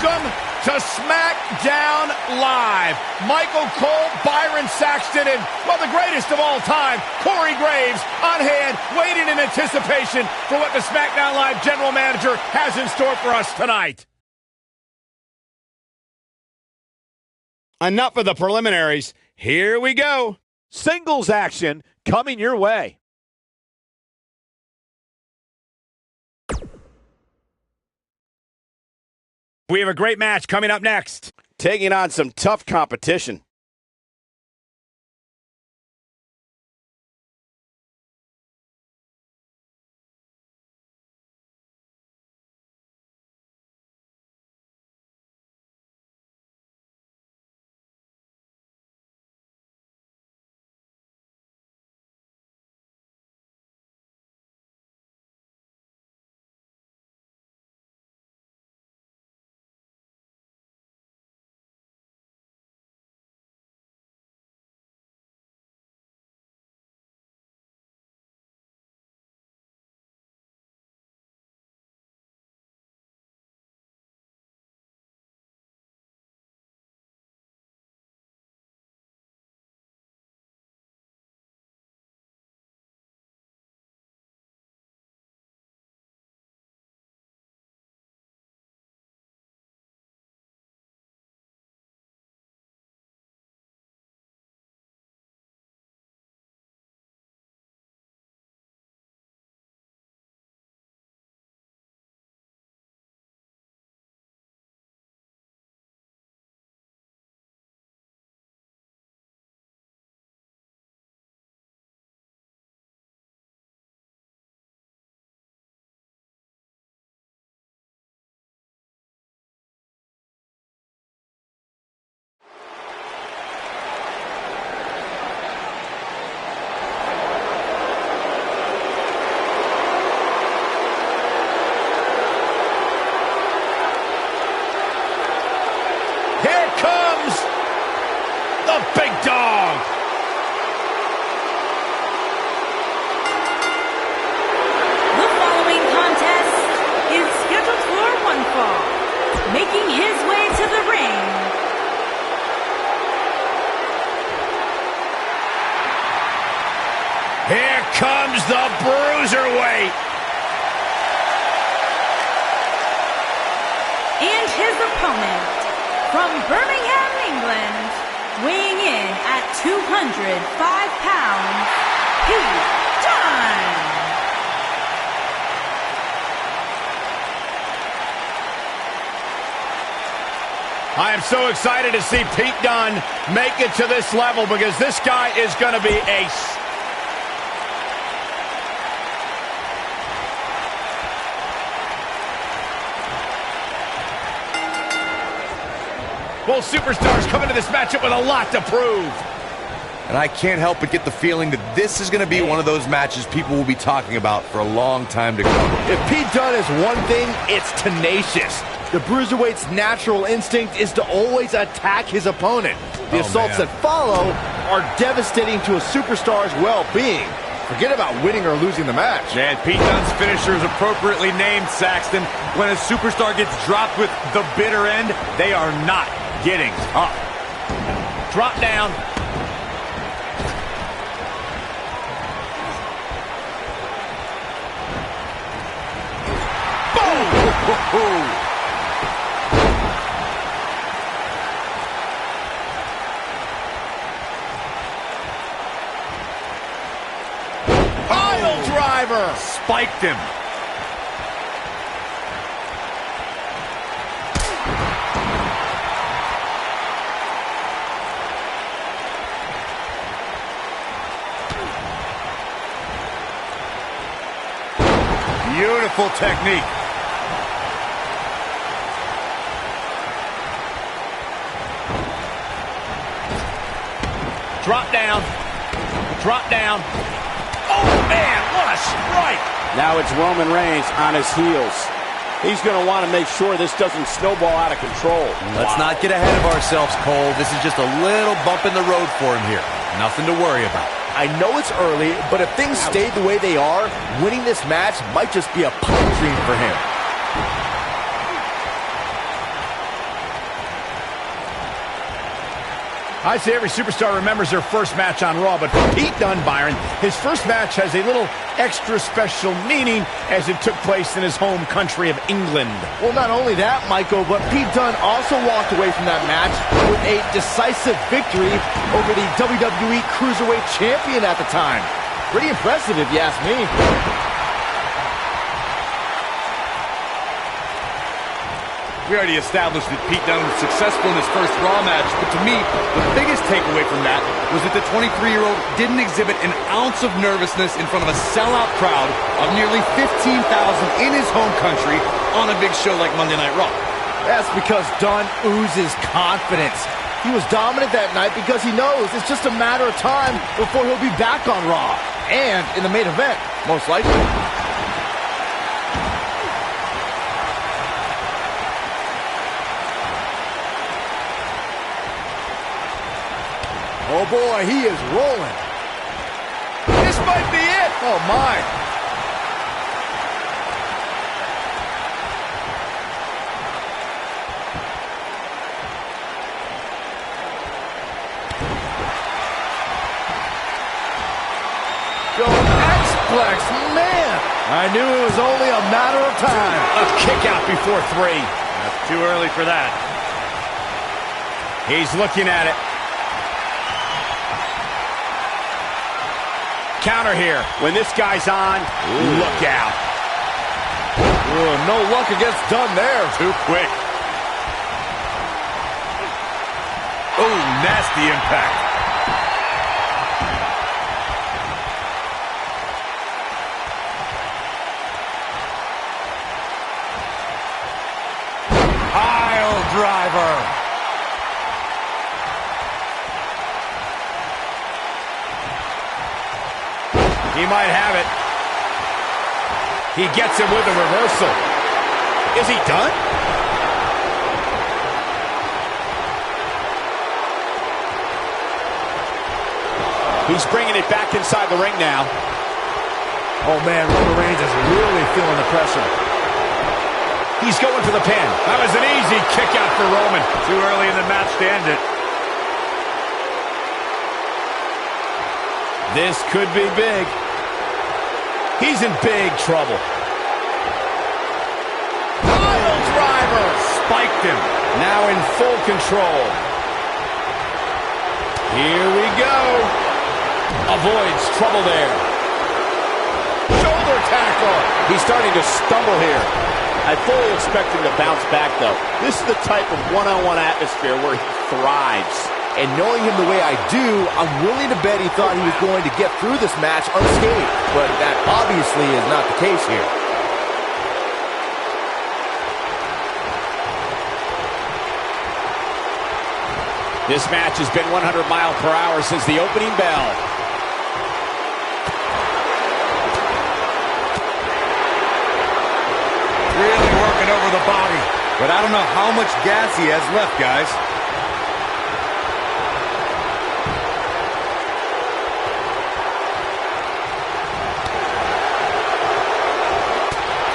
Welcome to SmackDown Live. Michael Cole, Byron Saxton, and, well, the greatest of all time, Corey Graves, on hand, waiting in anticipation for what the SmackDown Live general manager has in store for us tonight. Enough of the preliminaries. Here we go. Singles action coming your way. We have a great match coming up next. Taking on some tough competition. Big dog. The following contest is scheduled for one fall. Making his way to the ring, Here comes the Bruiserweight. and his opponent from Birmingham, England, weighing in at 205 pounds, Pete Dunne. I am so excited to see Pete Dunne make it to this level because this guy is going to be ace. Both superstars come into this matchup with a lot to prove. And I can't help but get the feeling that this is going to be one of those matches people will be talking about for a long time to come. If Pete Dunne is one thing, it's tenacious. The Bruiserweight's natural instinct is to always attack his opponent. The assaults that follow are devastating to a superstar's well-being. Forget about winning or losing the match. And Pete Dunne's finisher is appropriately named, Saxton. When a superstar gets dropped with the bitter end, they are not getting up. Drop down. Boom! Pile driver. Spiked him. Beautiful technique. Drop down. Drop down. Oh, man, what a strike. Now it's Roman Reigns on his heels. He's going to want to make sure this doesn't snowball out of control. Let's not get ahead of ourselves, Cole. This is just a little bump in the road for him here. Nothing to worry about. I know it's early, but if things stayed the way they are, winning this match might just be a pipe dream for him. I'd say every superstar remembers their first match on Raw, but for Pete Dunne, Byron, his first match has a little extra special meaning as it took place in his home country of England. Well, not only that, Michael, but Pete Dunne also walked away from that match with a decisive victory over the WWE Cruiserweight Champion at the time. Pretty impressive, if you ask me. We already established that Pete Dunne was successful in his first Raw match, but to me, the biggest takeaway from that was that the 23-year-old didn't exhibit an ounce of nervousness in front of a sellout crowd of nearly 15,000 in his home country on a big show like Monday Night Raw. That's because Dunne oozes confidence. He was dominant that night because he knows it's just a matter of time before he'll be back on Raw. And in the main event, most likely. Oh boy, he is rolling. This might be it. Oh my. Go-X-Plex, man. I knew it was only a matter of time. A kick out before 3. That's too early for that. He's looking at it. Counter here. When this guy's on, look out. No luck against Dunne there. Too quick. Oh, nasty impact. Pile driver. He might have it. He gets him with a reversal. Is he done? He's bringing it back inside the ring now. Oh man, Roman Reigns is really feeling the pressure. He's going for the pin. That was an easy kick out for Roman. Too early in the match to end it. This could be big. He's in big trouble. Pile driver. Spiked him. Now in full control. Here we go. Avoids trouble there. Shoulder tackle. He's starting to stumble here. I fully expect him to bounce back, though. This is the type of one-on-one atmosphere where he thrives. And knowing him the way I do, I'm willing to bet he thought he was going to get through this match unscathed. But that obviously is not the case here. This match has been 100 miles per hour since the opening bell. Really working over the body. But I don't know how much gas he has left, guys.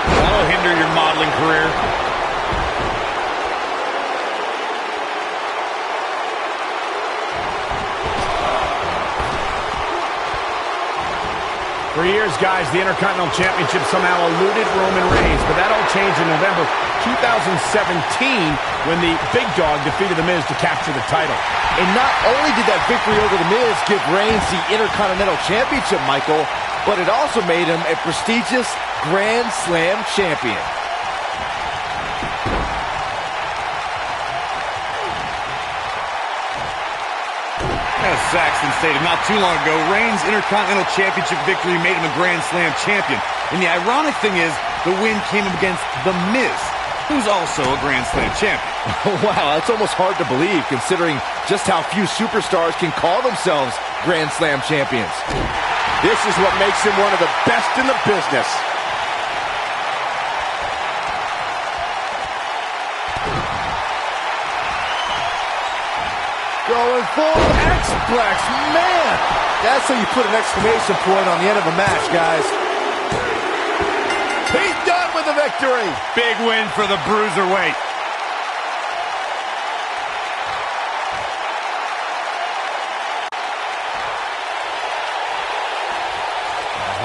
That'll hinder your modeling career. For years, guys, the Intercontinental Championship somehow eluded Roman Reigns, but that all changed in November 2017 when the Big Dog defeated The Miz to capture the title. And not only did that victory over The Miz give Reigns the Intercontinental Championship, Michael, but it also made him a prestigious Grand Slam champion. As Saxton stated not too long ago, Reigns' Intercontinental Championship victory made him a Grand Slam champion. And the ironic thing is, the win came against The Miz, who's also a Grand Slam champion. Wow, that's almost hard to believe, considering just how few superstars can call themselves Grand Slam champions. This is what makes him one of the best in the business. Going for X-Plex, man! That's how you put an exclamation point on the end of a match, guys. Pete Dunne with the victory. Big win for the Bruiserweight.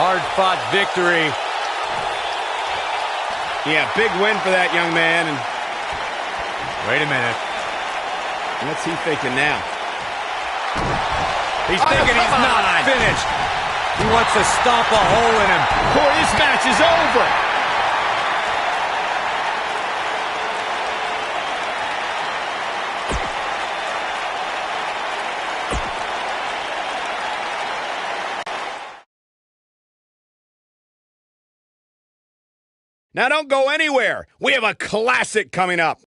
hard-fought victory. Yeah, big win for that young man. And wait a minute. what's he thinking now? He's thinking he's not finished. He wants to stomp a hole in him. Corey, this match is over. Now don't go anywhere. We have a classic coming up.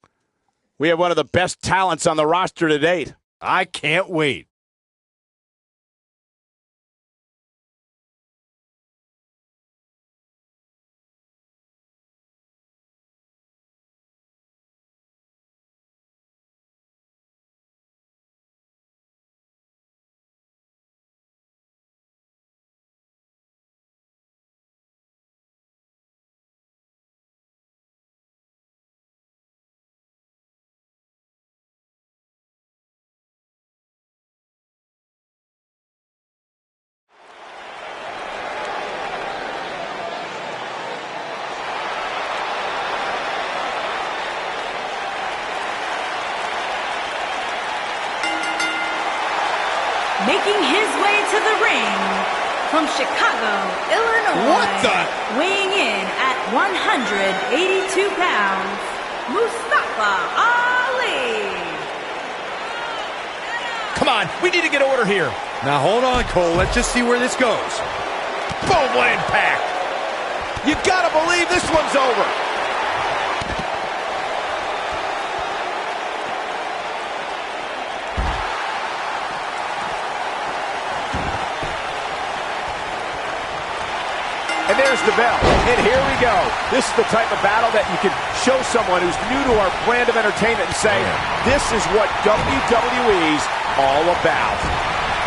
We have one of the best talents on the roster to date. I can't wait. Making his way to the ring from Chicago, Illinois. What the? Weighing in at 182 pounds, Mustafa Ali. Come on, we need to get order here. Now hold on, Cole. Let's just see where this goes. Boom, what impact. You've got to believe this one's over. And there's the bell. And here we go. This is the type of battle that you can show someone who's new to our brand of entertainment and say, this is what WWE's all about.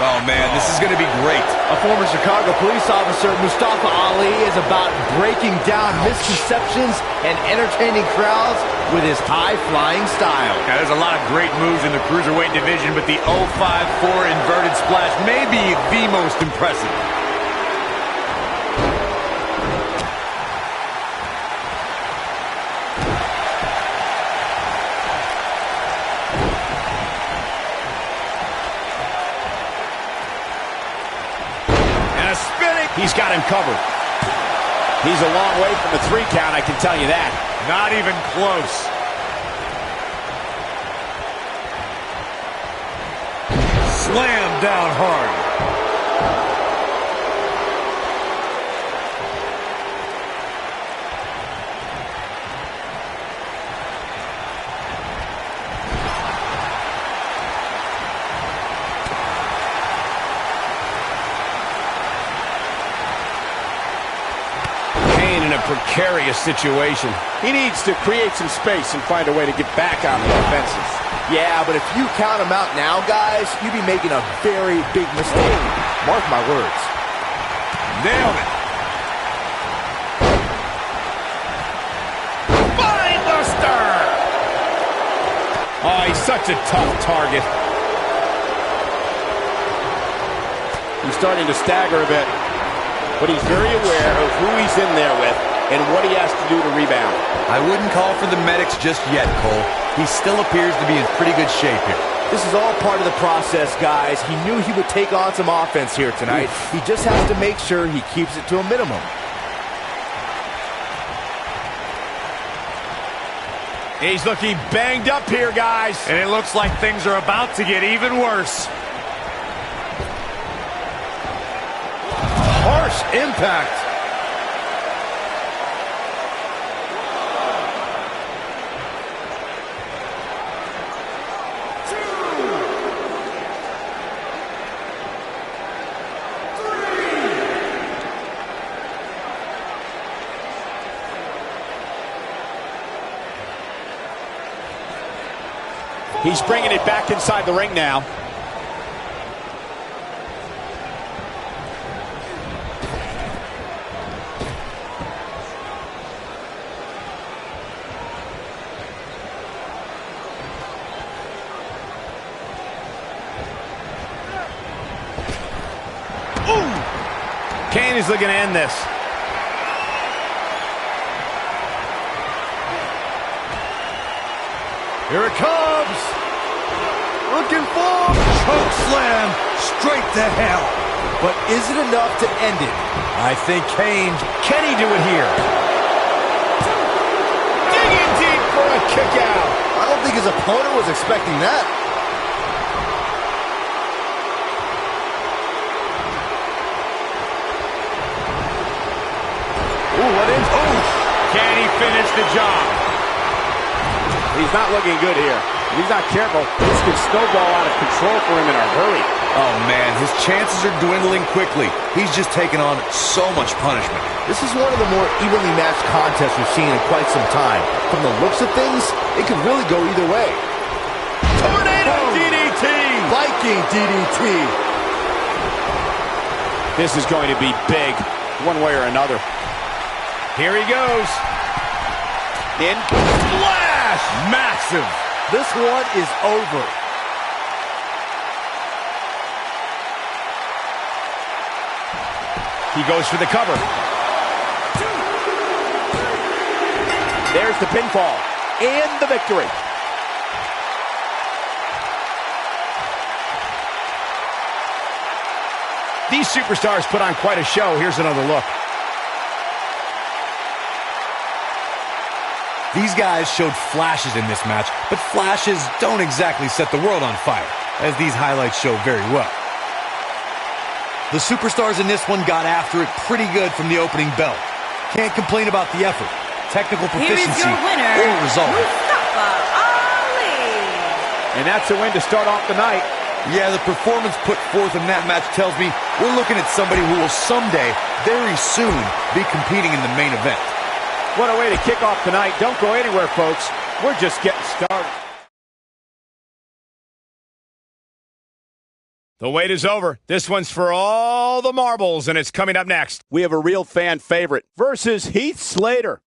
Oh, man, this is going to be great. A former Chicago police officer, Mustafa Ali, is about breaking down misconceptions and entertaining crowds with his high-flying style. Now, there's a lot of great moves in the cruiserweight division, but the 054 inverted splash may be the most impressive. He's got him covered. He's a long way from the 3 count, I can tell you that. Not even close. Slam down hard. Precarious situation. He needs to create some space and find a way to get back on the offensive. Yeah, but if you count him out now, guys, you'd be making a very big mistake. Mark my words. Nailed it. Spinebuster! Oh, he's such a tough target. He's starting to stagger a bit, but he's very aware of who he's in there with and what he has to do to rebound. I wouldn't call for the medics just yet, Cole. He still appears to be in pretty good shape here. This is all part of the process, guys. He knew he would take on some offense here tonight. He just has to make sure he keeps it to a minimum. He's looking banged up here, guys. And it looks like things are about to get even worse. Harsh impact. He's bringing it back inside the ring now. Kane is looking to end this. Here it comes. Looking for Choke slam straight to hell. But is it enough to end it? I think Kane. Can he do it here? Digging deep for a kick out. I don't think his opponent was expecting that. Ooh, what is? Oh! Can he finish the job? He's not looking good here. If he's not careful, this could snowball out of control for him in a hurry. Oh, man, his chances are dwindling quickly. He's just taken on so much punishment. This is one of the more evenly matched contests we've seen in quite some time. From the looks of things, it could really go either way. Tornado DDT! Viking DDT. This is going to be big, one way or another. Here he goes. In. Splash! Massive. This one is over. He goes for the cover. There's the pinfall and the victory. These superstars put on quite a show. Here's another look. These guys showed flashes in this match, but flashes don't exactly set the world on fire, as these highlights show very well. The superstars in this one got after it pretty good from the opening bell. Can't complain about the effort, technical proficiency, or result. Mustafa Ali. And that's a win to start off the night. Yeah, the performance put forth in that match tells me we're looking at somebody who will someday, very soon, be competing in the main event. What a way to kick off tonight. Don't go anywhere, folks. We're just getting started. The wait is over. This one's for all the marbles, and it's coming up next. We have a real fan favorite versus Heath Slater.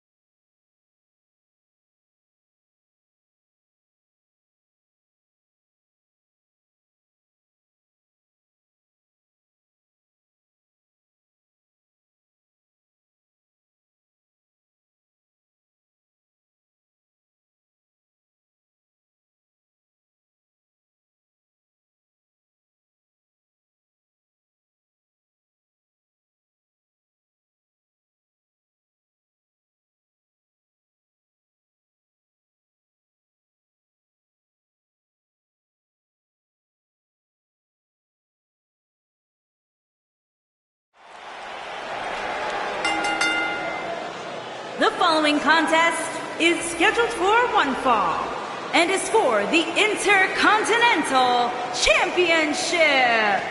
The following contest is scheduled for one fall and is for the Intercontinental Championship.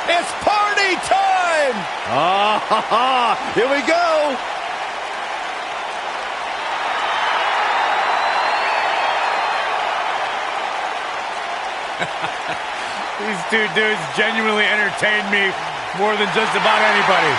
It's party time! Here we go. These two dudes genuinely entertain me more than just about anybody.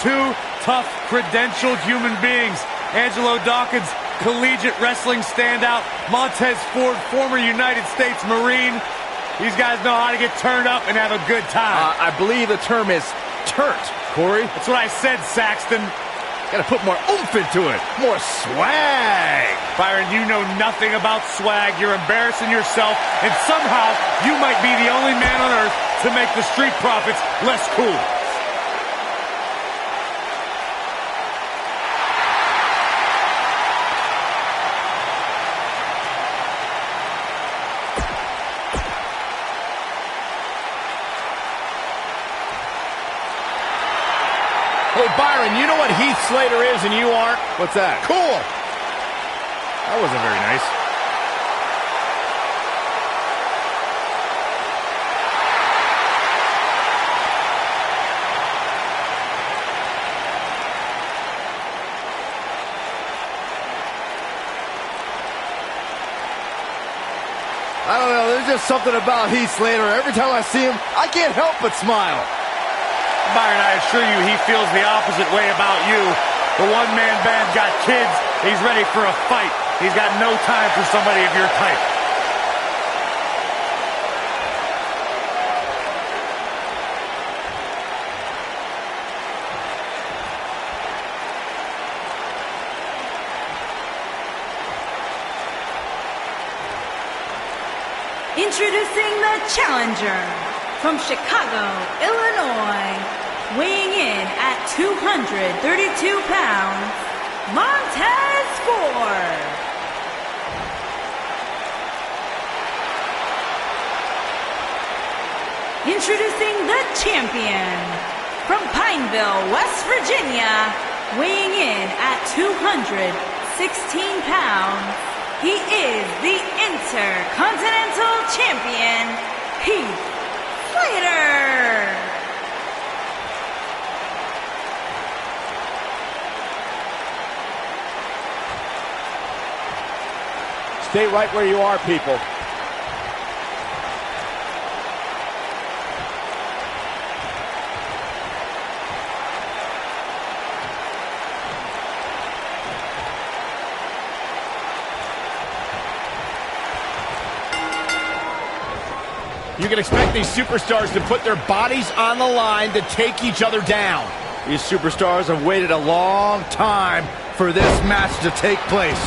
Two tough, credentialed human beings. Angelo Dawkins, collegiate wrestling standout. Montez Ford, former United States Marine. These guys know how to get turned up and have a good time. I believe the term is turnt, Corey. That's what I said, Saxton. Gotta put more oomph into it. More swag. Byron, you know nothing about swag. You're embarrassing yourself, and somehow you might be the only man on earth to make the Street Profits less cool. Hey, Byron, you know what Heath Slater is and you aren't? What's that? Cool. That wasn't very nice. I don't know, there's just something about Heath Slater. Every time I see him, I can't help but smile. Byron, I assure you he feels the opposite way about you. The one-man band got kids. He's ready for a fight. He's got no time for somebody of your type. Introducing the challenger from Chicago, Illinois, weighing in at 232 pounds, Montez Ford. Introducing the champion from Pineville, West Virginia, weighing in at 216 pounds, he is the Intercontinental Champion, Heath Slater. Stay right where you are, people. You can expect these superstars to put their bodies on the line to take each other down. These superstars have waited a long time for this match to take place.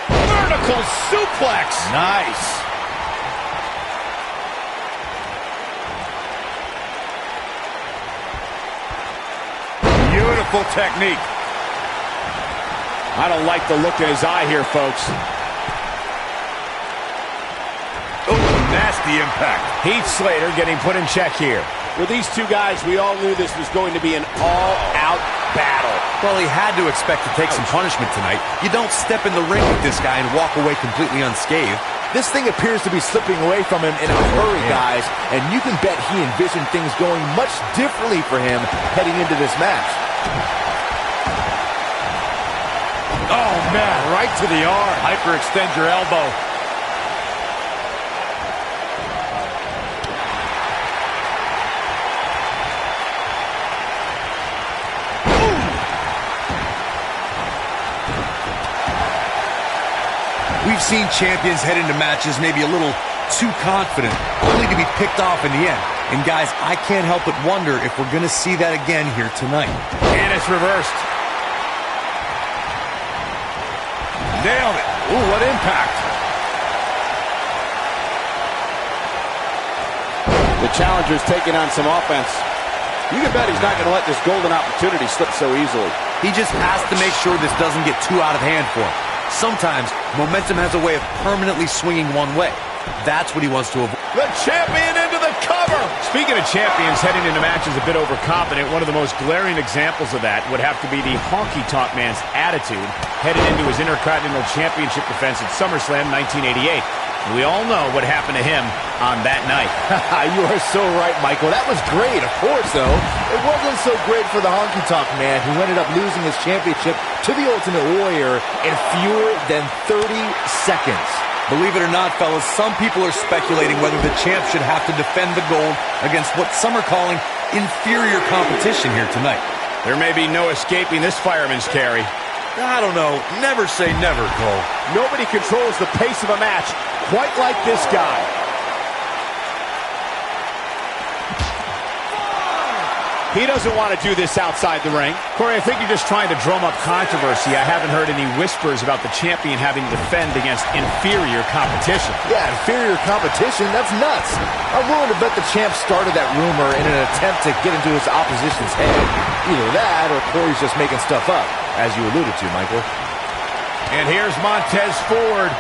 Vertical suplex. Nice. Beautiful technique. I don't like the look in his eye here, folks. Oh, nasty impact. Heath Slater getting put in check here. With these two guys, we all knew this was going to be an all-out battle. Well, he had to expect to take some punishment tonight. You don't step in the ring with this guy and walk away completely unscathed. This thing appears to be slipping away from him in a hurry, guys, and you can bet he envisioned things going much differently for him heading into this match. Oh, man, right to the arm. Hyperextend your elbow. We've seen champions head into matches maybe a little too confident, only to be picked off in the end. And guys, I can't help but wonder if we're going to see that again here tonight. And it's reversed. Nailed it. Ooh, what impact. The challenger's taking on some offense. You can bet he's not going to let this golden opportunity slip so easily. He just has to make sure this doesn't get too out of hand for him. Sometimes momentum has a way of permanently swinging one way. That's what he wants to avoid. The champion into the cover. Speaking of champions heading into matches a bit overconfident, one of the most glaring examples of that would have to be the honky-tonk man's attitude headed into his Intercontinental Championship defense at SummerSlam 1988. We all know what happened to him on that night. You are so right, Michael. That was great, of course, though. It wasn't so great for the honky-tonk man, who ended up losing his championship to the Ultimate Warrior in fewer than 30 seconds. Believe it or not, fellas, some people are speculating whether the champ should have to defend the gold against what some are calling inferior competition here tonight. There may be no escaping this fireman's carry. I don't know. Never say never, Cole. Nobody controls the pace of a match quite like this guy. He doesn't want to do this outside the ring. Corey, I think you're just trying to drum up controversy. I haven't heard any whispers about the champion having to defend against inferior competition. Yeah, inferior competition? That's nuts. I'm willing to bet the champ started that rumor in an attempt to get into his opposition's head. Either that or Corey's just making stuff up, as you alluded to, Michael. And here's Montez Ford.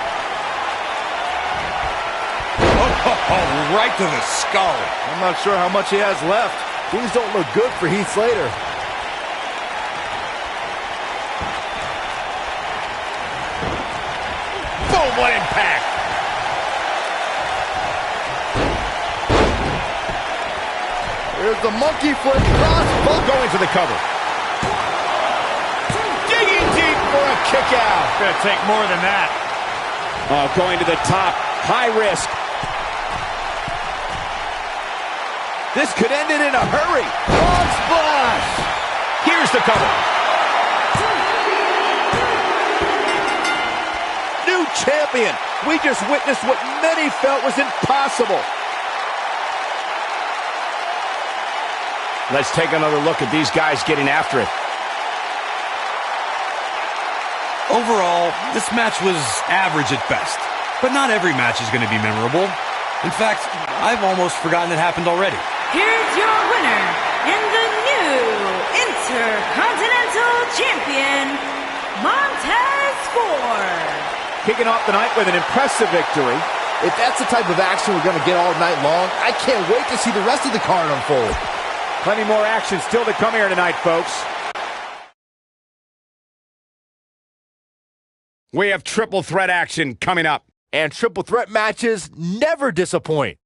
Oh, right to the skull. I'm not sure how much he has left. Things don't look good for Heath Slater. Boom, what impact. Here's the monkey flip cross. Going for the cover. Digging deep for a kick out. Gonna take more than that. Going to the top. High risk. This could end it in a hurry. Frog splash. Here's the cover. New champion. We just witnessed what many felt was impossible. Let's take another look at these guys getting after it. Overall, this match was average at best. But not every match is going to be memorable. In fact, I've almost forgotten it happened already. Here's your winner and the new Intercontinental Champion, Montez Ford. Kicking off the night with an impressive victory. If that's the type of action we're going to get all night long, I can't wait to see the rest of the card unfold. Plenty more action still to come here tonight, folks. We have triple threat action coming up. And triple threat matches never disappoint.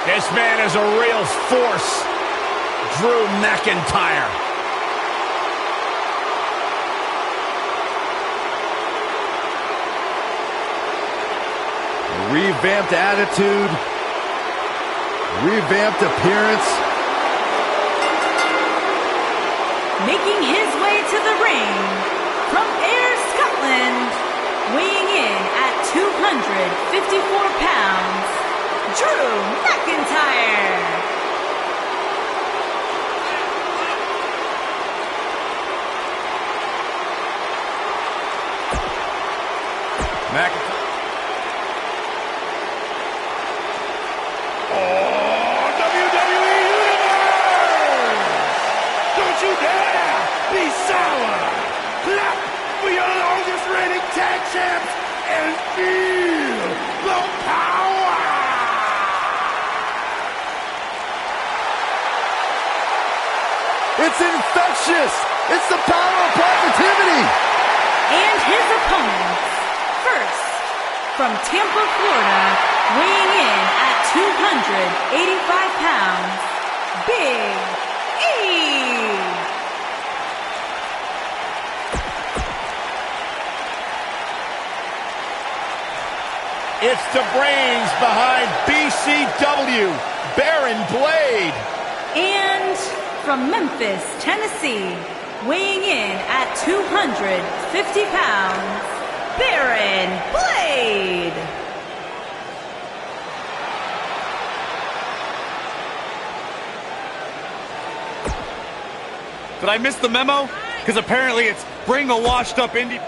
This man is a real force. Drew McIntyre. Revamped attitude. Revamped appearance. Making his way to the ring from Ayr, Scotland, weighing in at 254 pounds, Drew McIntyre. McIntyre. Champs and feel the power. It's infectious. It's the power of positivity. And his opponents. First, from Tampa, Florida, weighing in at 285 pounds, Big E. It's the brains behind BCW, Baron Blade. And from Memphis, Tennessee, weighing in at 250 pounds, Baron Blade. Did I miss the memo? Because apparently it's bring a washed-up indie...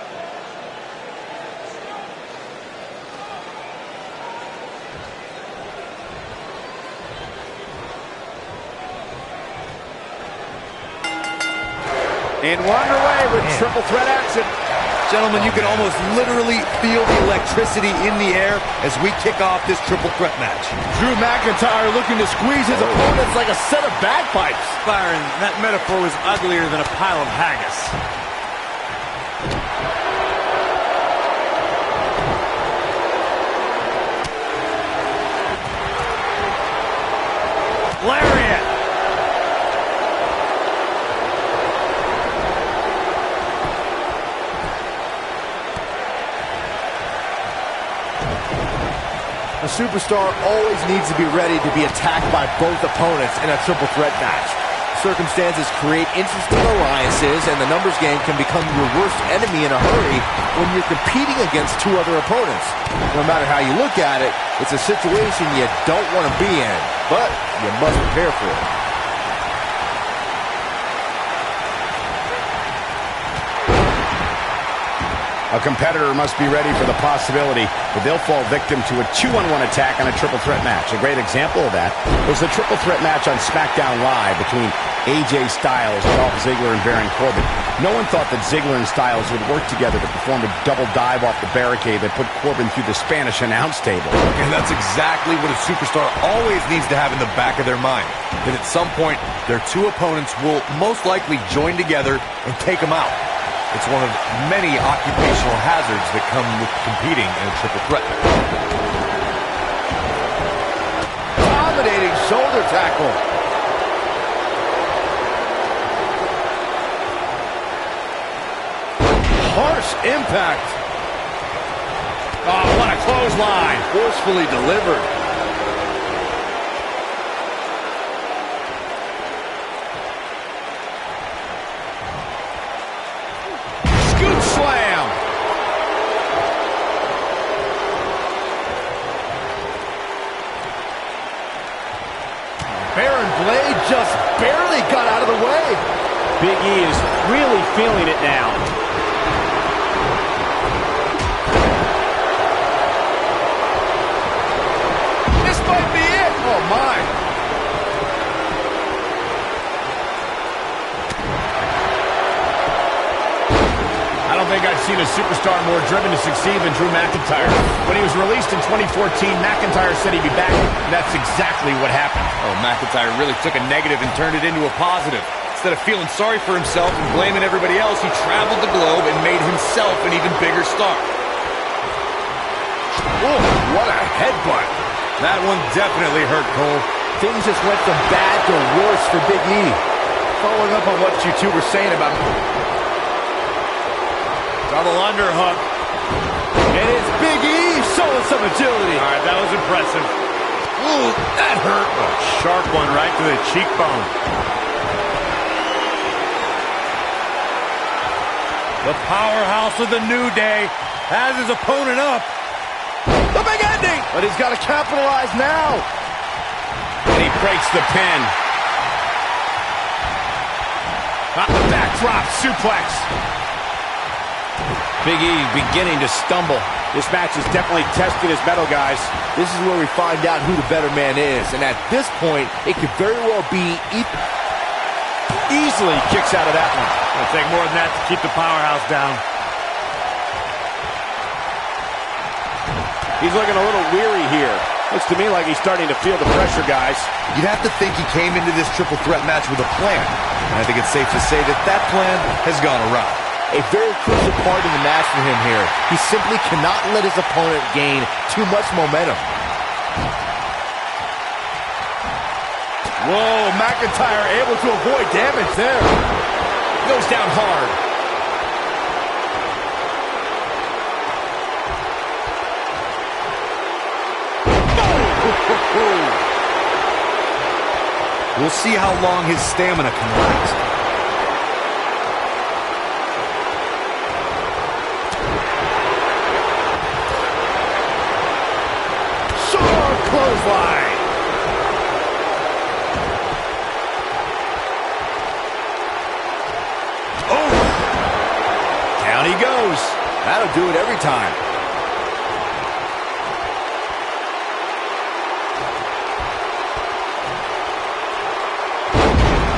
And we're underway with triple threat action. Gentlemen, you can almost literally feel the electricity in the air as we kick off this triple threat match. Drew McIntyre looking to squeeze his opponents like a set of bagpipes. Byron, that metaphor was uglier than a pile of haggis. Lariat! A superstar always needs to be ready to be attacked by both opponents in a triple threat match. Circumstances create interesting alliances, and the numbers game can become your worst enemy in a hurry when you're competing against two other opponents. No matter how you look at it, it's a situation you don't want to be in, but you must prepare for it. A competitor must be ready for the possibility that they'll fall victim to a 2-on-1 attack on a triple threat match. A great example of that was the triple threat match on SmackDown Live between AJ Styles, Dolph Ziggler, and Baron Corbin. No one thought that Ziggler and Styles would work together to perform a double dive off the barricade that put Corbin through the Spanish announce table. And that's exactly what a superstar always needs to have in the back of their mind. That at some point, their two opponents will most likely join together and take them out. It's one of many occupational hazards that come with competing in a triple threat. Dominating shoulder tackle. Harsh impact. Oh, what a clothesline. Forcefully delivered. Slam. Baron Blade just barely got out of the way. Big E is really feeling it now. This might be it. Oh, my. I don't think I've seen a superstar more driven to succeed than Drew McIntyre. When he was released in 2014, McIntyre said he'd be back, and that's exactly what happened. Oh, McIntyre really took a negative and turned it into a positive. Instead of feeling sorry for himself and blaming everybody else, he traveled the globe and made himself an even bigger star. Oh, what a headbutt. That one definitely hurt, Cole. Things just went from bad to worse for Big E. Following up on what you two were saying about Double underhook. and it's Big E showing some agility. All right, that was impressive. Ooh, that hurt. A sharp one right to the cheekbone. The powerhouse of the New Day has his opponent up. The big ending! But he's got to capitalize now. And he breaks the pin. Backdrop suplex. Big E beginning to stumble. This match has definitely tested his mettle, guys. This is where we find out who the better man is. And at this point, it could very well be easily kicks out of that one. It'll take more than that to keep the powerhouse down. He's looking a little weary here. Looks to me like he's starting to feel the pressure, guys. You'd have to think he came into this triple threat match with a plan. And I think it's safe to say that that plan has gone awry. A very crucial part in the match for him here. He simply cannot let his opponent gain too much momentum. Whoa, McIntyre able to avoid damage there. Goes down hard. We'll see how long his stamina can last. Clothesline. Oh! Down he goes. That'll do it every time.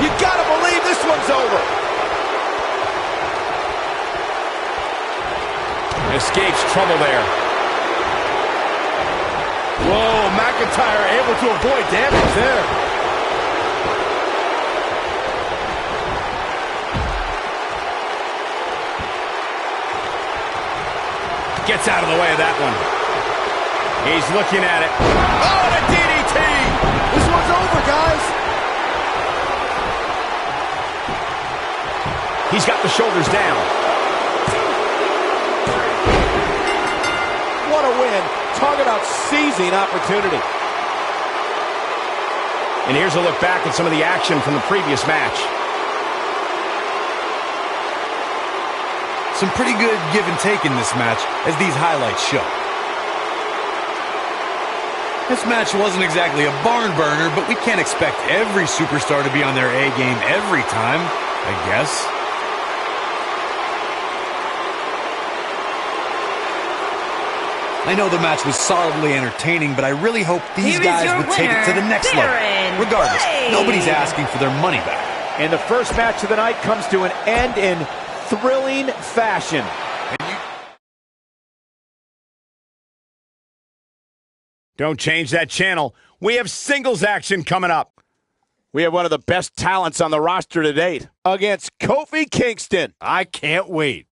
You gotta believe this one's over. Escapes trouble there. Whoa, McIntyre able to avoid damage there. Gets out of the way of that one. He's looking at it. Oh, and a DDT! This one's over, guys. He's got the shoulders down. What a win. Talk about seizing opportunity. And here's a look back at some of the action from the previous match. Some pretty good give and take in this match, as these highlights show. This match wasn't exactly a barn burner, but we can't expect every superstar to be on their A game every time, I guess. I know the match was solidly entertaining, but I really hope these guys would take it to the next level. Regardless, nobody's asking for their money back. And the first match of the night comes to an end in thrilling fashion. Don't change that channel. We have singles action coming up. We have one of the best talents on the roster to date against Kofi Kingston. I can't wait.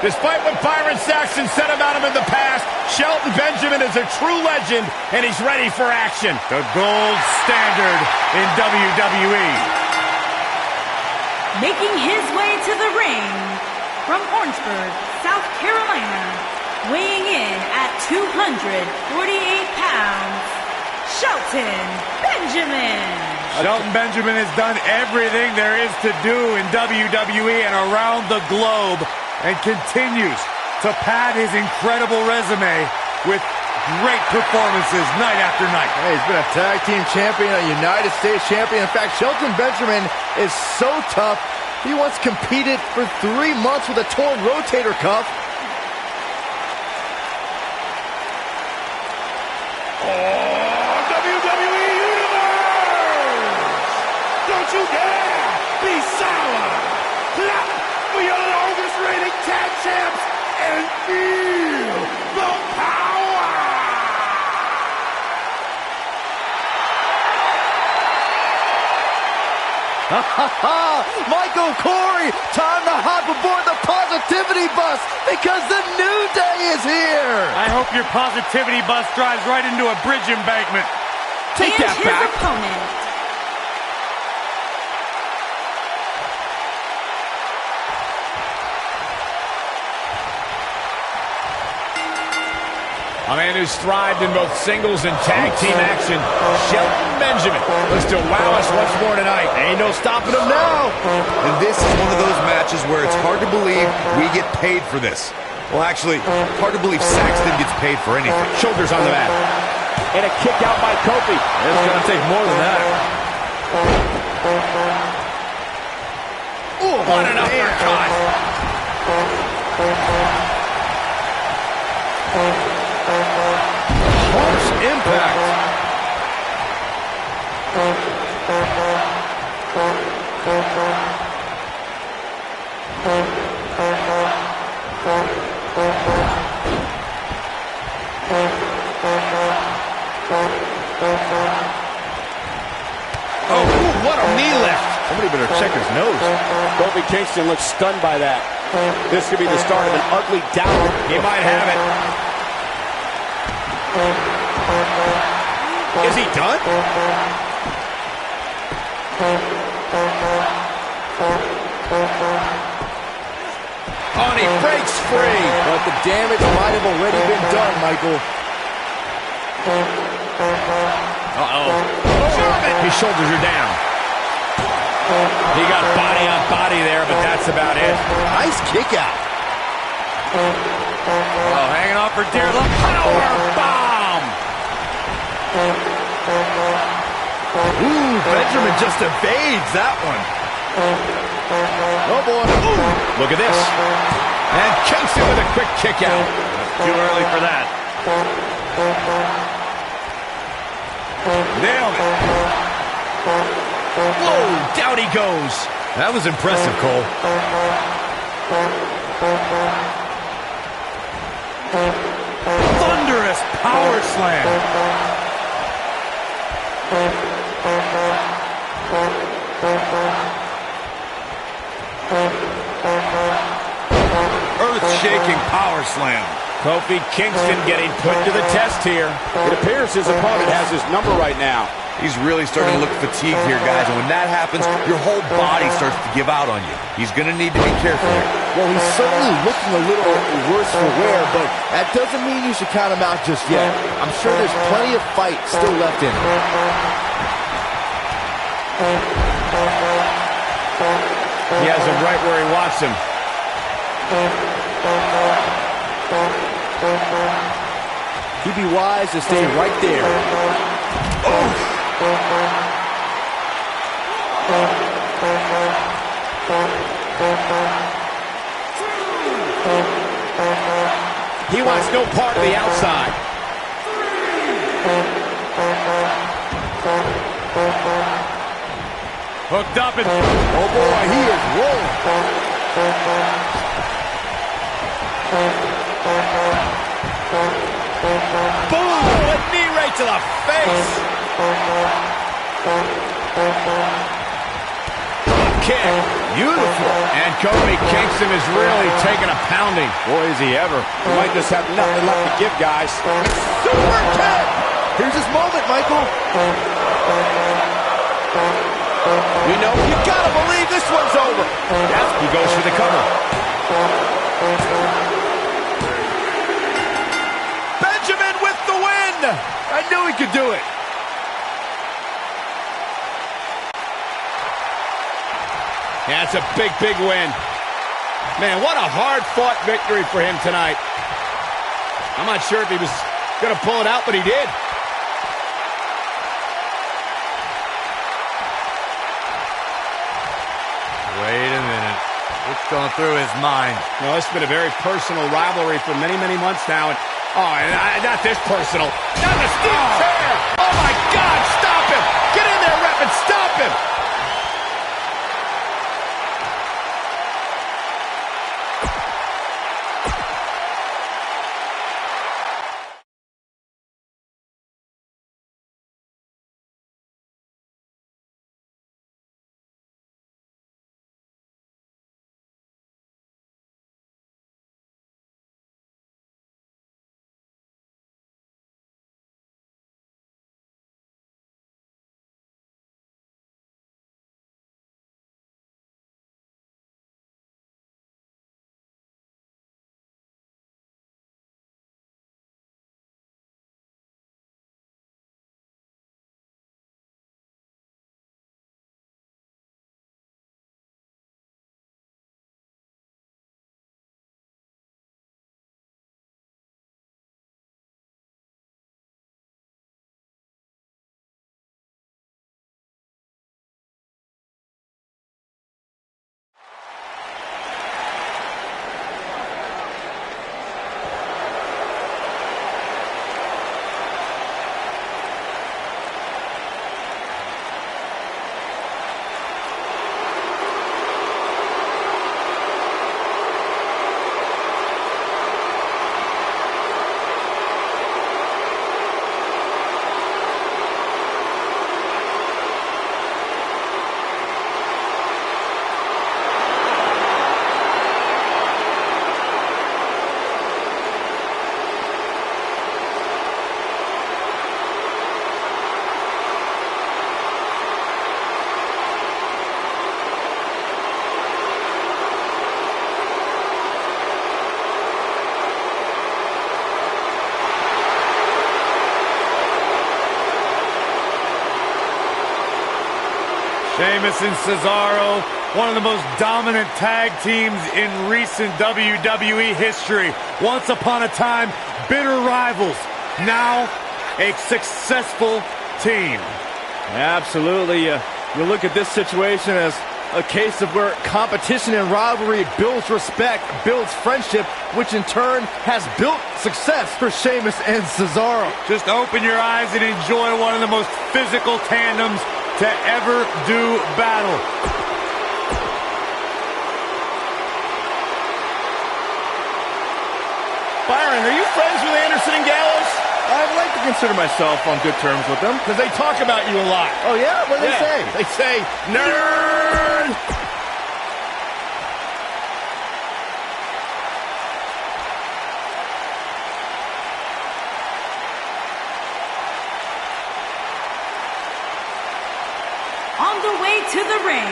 Despite what Byron Saxton said about him in the past, Shelton Benjamin is a true legend, and he's ready for action. The gold standard in WWE. Making his way to the ring from Orangeburg, South Carolina, weighing in at 248 pounds, Shelton Benjamin. Shelton Benjamin has done everything there is to do in WWE and around the globe, and continues to pad his incredible resume with great performances night after night. Hey, he's been a tag team champion, a United States champion. In fact, Shelton Benjamin is so tough, he once competed for 3 months with a torn rotator cuff. WWE Universe! Don't you dare be sour! Clap for your longest reigning tag champs and feel the power! Michael Corey, time to hop aboard the positivity bus because the new day is here. I hope your positivity bus drives right into a bridge embankment. Take that back. Opponent. A man who's thrived in both singles and tag team action, Shelton Benjamin looks to wow us once more tonight. Ain't no stopping him now. And this is one of those matches where it's hard to believe we get paid for this. Well, actually, hard to believe Saxton gets paid for anything. Shoulders on the mat. And a kick out by Kofi. It's going to take more than that. Ooh, what an uppercut. Harsh impact. Oh, what a knee lift. Somebody better check his nose. Kofi Kingston looks stunned by that. This could be the start of an ugly down. He might have it. Is he done? Oh, and he breaks free. But the damage might have already been done, Michael. Uh-oh. His shoulders are down. He got body on body there, but that's about it. Nice kick out. Oh, hanging on for dear life. Power bomb! Ooh, Benjamin just evades that one. Oh, boy. Ooh. Look at this. And Kingston with a quick kick out. Too early for that. Nailed it. Whoa, down he goes. That was impressive, Cole. Thunderous power slam. Earth-shaking power slam. Kofi Kingston getting put to the test here. It appears his opponent has his number right now. He's really starting to look fatigued here, guys. And when that happens, your whole body starts to give out on you. He's going to need to be careful here. Well, he's certainly looking a little worse for wear, but that doesn't mean you should count him out just yet. I'm sure there's plenty of fight still left in him. He has him right where he wants him. He'd be wise to stay right there. Oh! He wants no part of the outside. Hooked up and... Oh boy, he is rolling. Boom! A knee right to the face. Kick. Beautiful. And Kofi Kingston is really taking a pounding. Boy, is he ever. He might just have nothing left to give, guys. Super kick. Here's his moment, Michael. You know, you gotta believe this one's over. Yes, he goes for the cover. Benjamin with the win. I knew he could do it. Yeah, it's a big, big win. Man, what a hard-fought victory for him tonight. I'm not sure if he was going to pull it out, but he did. Wait a minute. What's going through his mind? No, it's been a very personal rivalry for many, many months now. And, not this personal. Not the steel chair. Oh, my God, stop him. Get in there, ref, and stop him. Sheamus and Cesaro, one of the most dominant tag teams in recent WWE history. Once upon a time, bitter rivals. Now, a successful team. Absolutely. You look at this situation as a case of where competition and rivalry builds respect, builds friendship, which in turn has built success for Sheamus and Cesaro. Just open your eyes and enjoy one of the most physical tandems to ever do battle. Byron, are you friends with Anderson and Gallows? I'd like to consider myself on good terms with them. Because they talk about you a lot. Oh, yeah? What do they say? They say, nerd! On the way to the ring,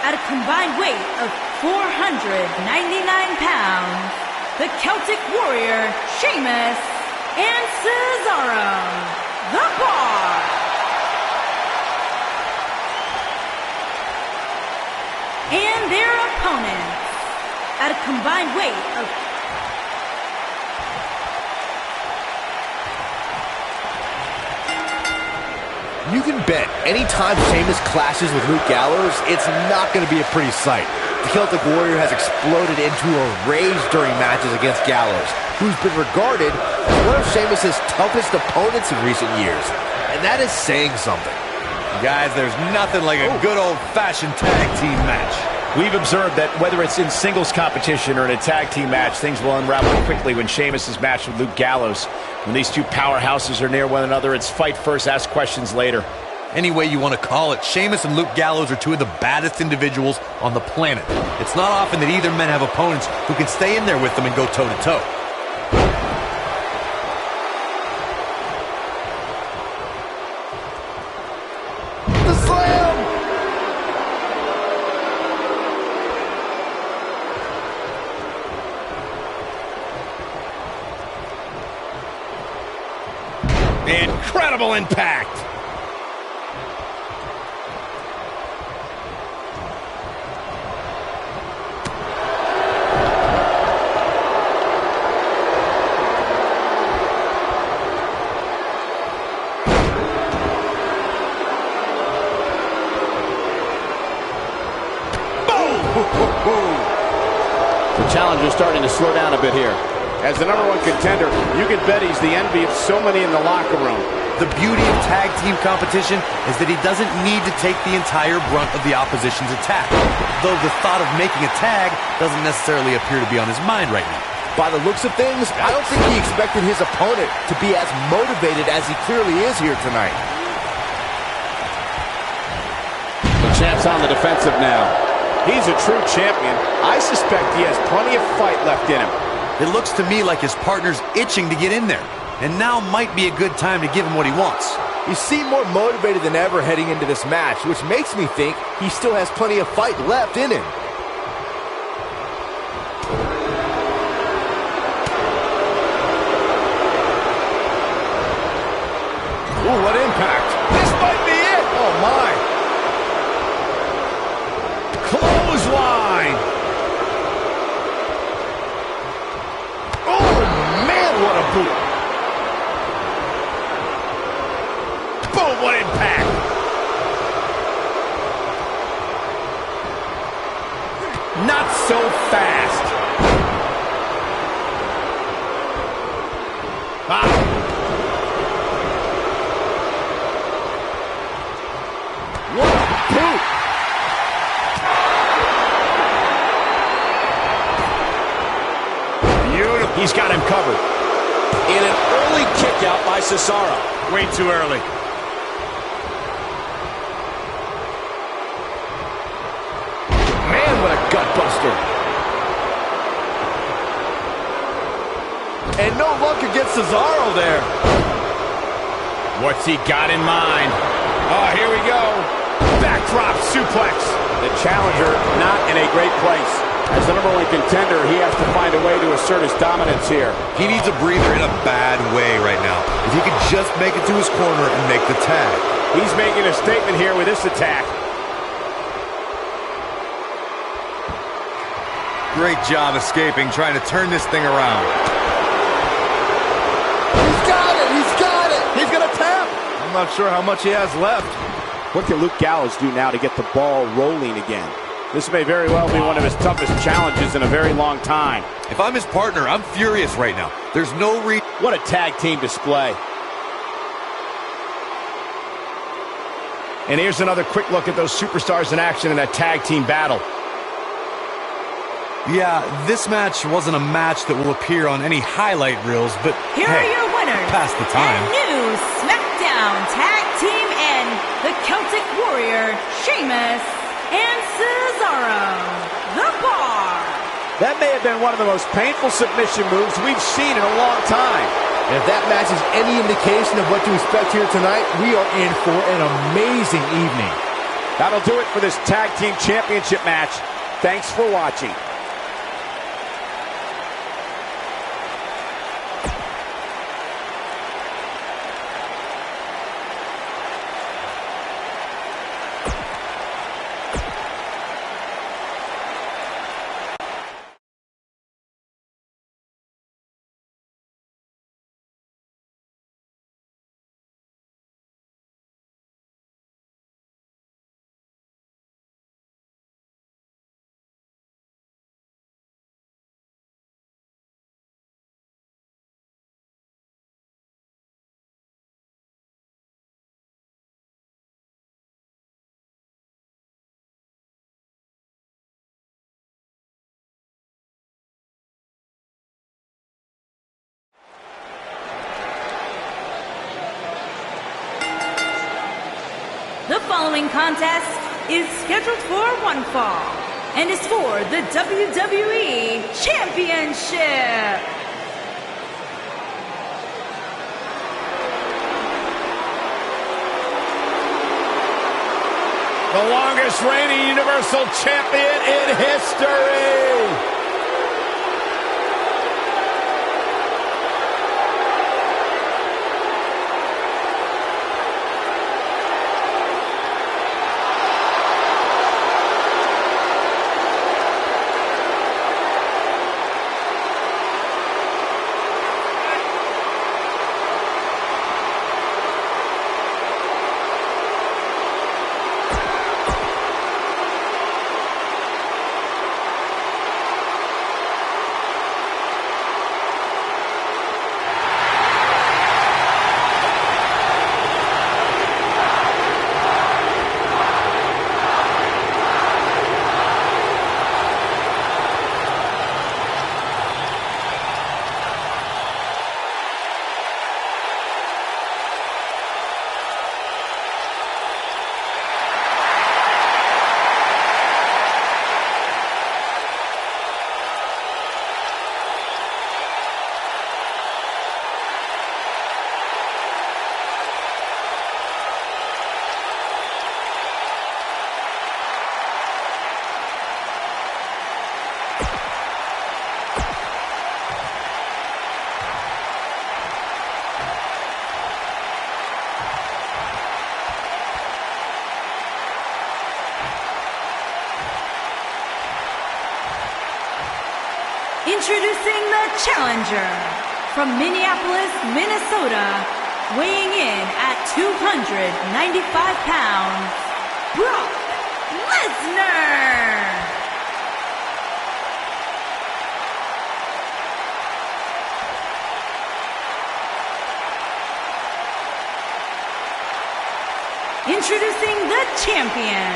at a combined weight of 499 pounds, the Celtic Warrior, Sheamus, and Cesaro, the Bar. And their opponents, at a combined weight of You can bet anytime Sheamus clashes with Luke Gallows, it's not going to be a pretty sight. The Celtic Warrior has exploded into a rage during matches against Gallows, who's been regarded as one of Sheamus' toughest opponents in recent years. And that is saying something. Guys, there's nothing like a good old-fashioned tag team match. We've observed that whether it's in singles competition or in a tag team match, things will unravel quickly when Sheamus is matched with Luke Gallows. When these two powerhouses are near one another, it's fight first, ask questions later. Any way you want to call it, Sheamus and Luke Gallows are two of the baddest individuals on the planet. It's not often that either men have opponents who can stay in there with them and go toe-to-toe. The slam! Incredible impact! The challenger's starting to slow down a bit here. As the #1 contender, you can bet he's the envy of so many in the locker room. The beauty of tag team competition is that he doesn't need to take the entire brunt of the opposition's attack, though the thought of making a tag doesn't necessarily appear to be on his mind right now. By the looks of things, I don't think he expected his opponent to be as motivated as he clearly is here tonight. The champ's on the defensive now. He's a true champion. I suspect he has plenty of fight left in him. It looks to me like his partner's itching to get in there, and now might be a good time to give him what he wants. He seemed more motivated than ever heading into this match, which makes me think he still has plenty of fight left in him. Ooh, what impact! This might be it! Oh, my! Clothesline! Oh, man, what a boot! Boom, what impact! Not so fast! Ah! What a boot! Beautiful. He's got him covered. In an early kick out by Cesaro. Way too early. Man, what a gutbuster. And no luck against Cesaro there. What's he got in mind? Oh, here we go. Backdrop suplex. The challenger not in a great place. As the #1 contender, he has to find a way to assert his dominance here. He needs a breather in a bad way right now. If he could just make it to his corner and make the tag. He's making a statement here with this attack. Great job escaping, trying to turn this thing around. He's got it! He's got it! He's gonna tap! I'm not sure how much he has left. What can Luke Gallows do now to get the ball rolling again? This may very well be one of his toughest challenges in a very long time. If I'm his partner, I'm furious right now. There's no reason. What a tag team display. And here's another quick look at those superstars in action in that tag team battle. Yeah, this match wasn't a match that will appear on any highlight reels, but here are your winners. Past the time. And new SmackDown Tag Team and the Celtic Warrior, Sheamus and Cesaro, The Bar. That may have been one of the most painful submission moves we've seen in a long time. And if that match is any indication of what to expect here tonight, we are in for an amazing evening. That'll do it for this Tag Team Championship match. Thanks for watching. The following contest is scheduled for one fall and is for the WWE Championship. The longest reigning Universal Champion in history. Introducing the challenger from Minneapolis, Minnesota, weighing in at 295 pounds, Brock Lesnar. Introducing the champion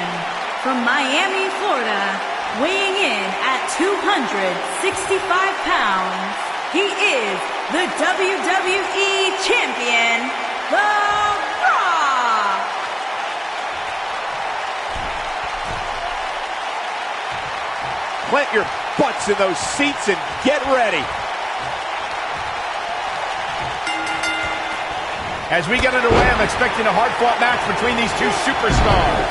from Miami, Florida, weighing in at 265 pounds, he is the WWE Champion, The Rock. Plant your butts in those seats and get ready. As we get underway, I'm expecting a hard-fought match between these two superstars.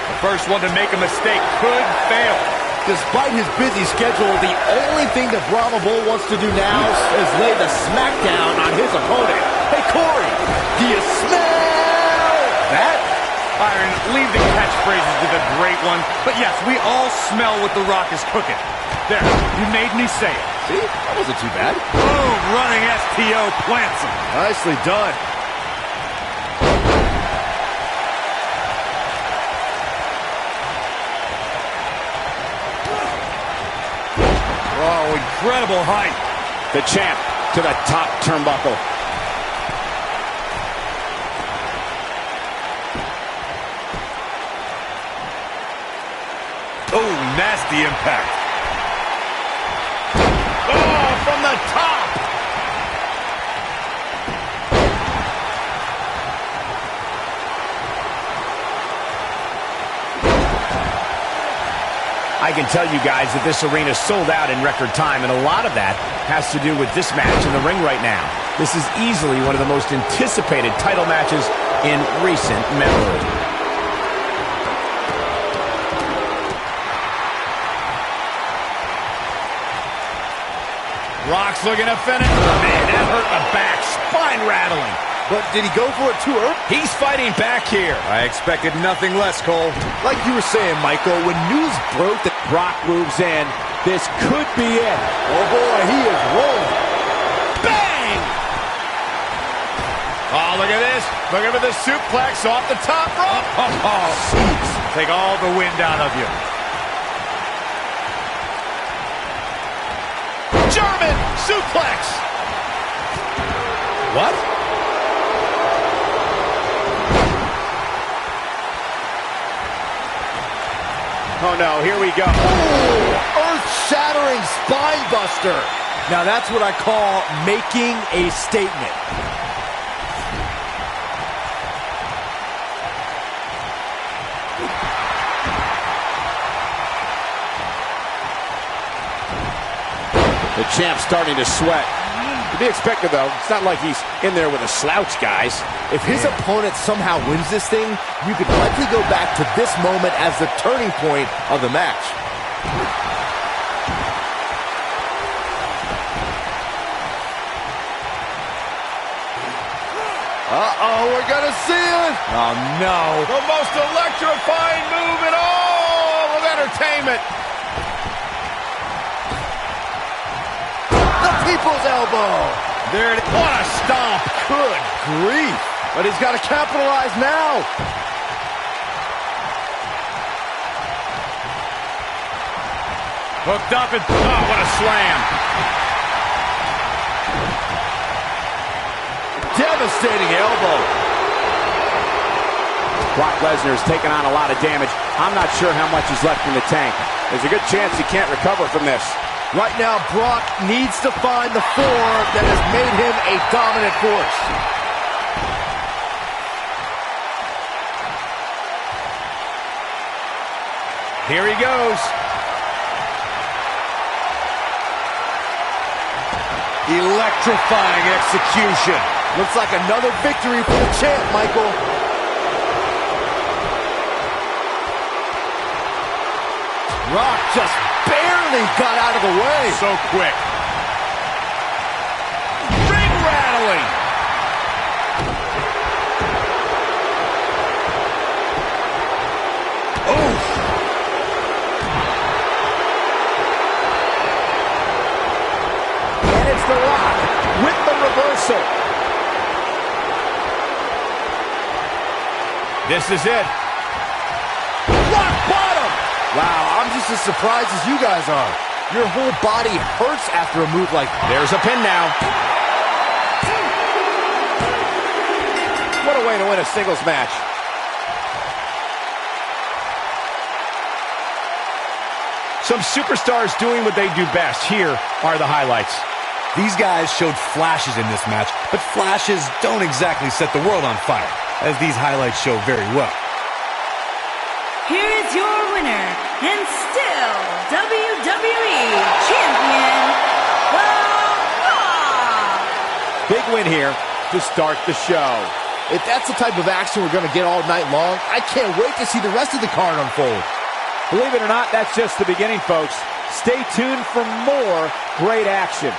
The first one to make a mistake could fail. Despite his busy schedule, the only thing that Brahma Bull wants to do now is lay the smackdown on his opponent. Hey, Corey, do you smell that? Byron, leave the catchphrases to the great one. But yes, we all smell what The Rock is cooking. There, you made me say it. See, that wasn't too bad. Boom, running STO plants him. Nicely done. Oh, incredible height. The champ to the top turnbuckle. nasty impact. Oh, from the top. I can tell you guys that this arena sold out in record time, and a lot of that has to do with this match in the ring right now. This is easily one of the most anticipated title matches in recent memory. Rock's looking to finish. Oh, man, that hurt the back. Spine rattling. But did he go for it too early? He's fighting back here. I expected nothing less, Cole. Like you were saying, Michael, when news broke that Brock moves in, this could be it. oh boy, he is rolling. Bang! Oh, look at this. Look at the suplex off the top rope. Oh, take all the wind out of you. German suplex. What? Oh no, here we go. Earth-shattering spine buster. Now that's what I call making a statement. The champ's starting to sweat. To be expected, though. It's not like he's in there with a slouch, guys. If his opponent somehow wins this thing, you could likely go back to this moment as the turning point of the match. Uh-oh, we're gonna see it! Oh, no. The most electrifying move in all of entertainment. The people's elbow! There it is. What a stomp. Good grief! But he's got to capitalize now! Hooked up and, oh, what a slam. Devastating elbow. Brock Lesnar's taken on a lot of damage. I'm not sure how much is left in the tank. There's a good chance he can't recover from this. Right now, Brock needs to find the form that has made him a dominant force. Here he goes. Electrifying execution. Looks like another victory for the champ, Michael. Rock just barely got out of the way. So quick. Ring rattling. Oof. And it's The Rock with the reversal. This is it. Rock bottom. Wow, I'm just as surprised as you guys are. Your whole body hurts after a move like that. There's a pin now. What a way to win a singles match. Some superstars doing what they do best. Here are the highlights. These guys showed flashes in this match, but flashes don't exactly set the world on fire, as these highlights show very well. Here is your winner, and still WWE Champion, The Rock! Big win here to start the show. If that's the type of action we're going to get all night long, I can't wait to see the rest of the card unfold. Believe it or not, that's just the beginning, folks. Stay tuned for more great action.